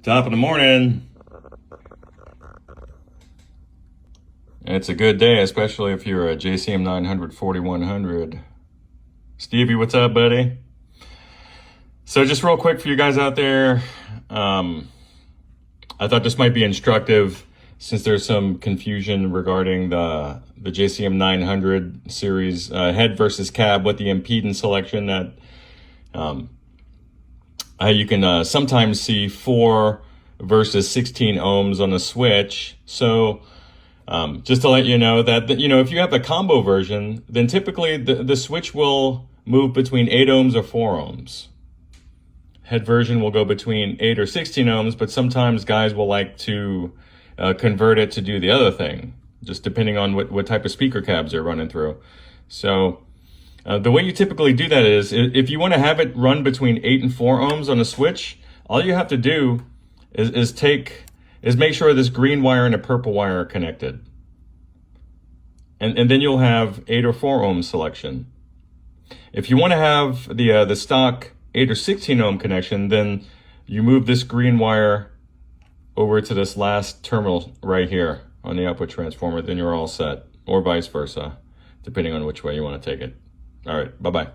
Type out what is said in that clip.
Top of the morning. It's a good day, especially if you're a JCM900 4100. Stevie, what's up, buddy? So just real quick for you guys out there, I thought this might be instructive since there's some confusion regarding the JCM900 series head versus cab with the impedance selection that you can sometimes see 4 versus 16 ohms on the switch. So just to let you know that, if you have a combo version, then typically the switch will move between 8 ohms or 4 ohms. Head version will go between 8 or 16 ohms, but sometimes guys will like to convert it to do the other thing, just depending on what type of speaker cabs they're running through. So the way you typically do that is, if you want to have it run between 8 and 4 ohms on a switch, all you have to do is make sure this green wire and a purple wire are connected. And then you'll have 8 or 4 ohm selection. If you want to have the stock 8 or 16 ohm connection, then you move this green wire over to this last terminal right here on the output transformer, then you're all set, or vice versa, depending on which way you want to take it. All right, bye-bye.